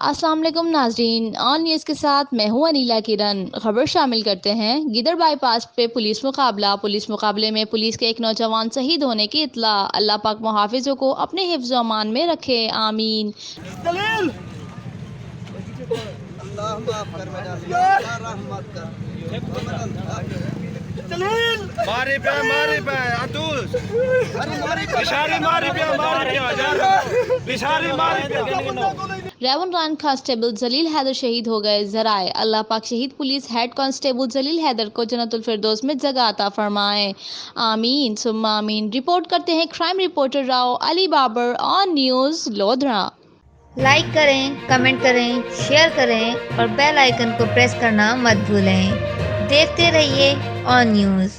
अस्सलाम वालेकुम नाजरीन, ऑन न्यूज़ के साथ मैं हूं अनीला किरण। खबर शामिल करते हैं। गिदड़ बाईपास पे पुलिस मुकाबले में पुलिस के एक नौजवान शहीद होने की इत्तला। अल्लाह पाक मुहाफिजों को अपने हिफ्ज़ व अमान में रखे, आमीन। दलील अल्लाह माफ कर मेरा अल्लाह रहमत कर दलील मारी पे अतुल बिशारी मारी पे रेवन लाइन कांस्टेबल जलील हैदर शहीद हो गए। जराए अल्लाह पाक शहीद पुलिस हेड कांस्टेबल जलील हैदर को जन्नतुल फिरदौस में जगह अता फरमाए, आमीन सुम्मा आमीन। रिपोर्ट करते हैं crime reporter Rao Ali Babar, on news लोधरा। लाइक करें, कमेंट करें, शेयर करें और बेल आइकन को प्रेस करना मत भूलें। देखते रहिए ऑन न्यूज़।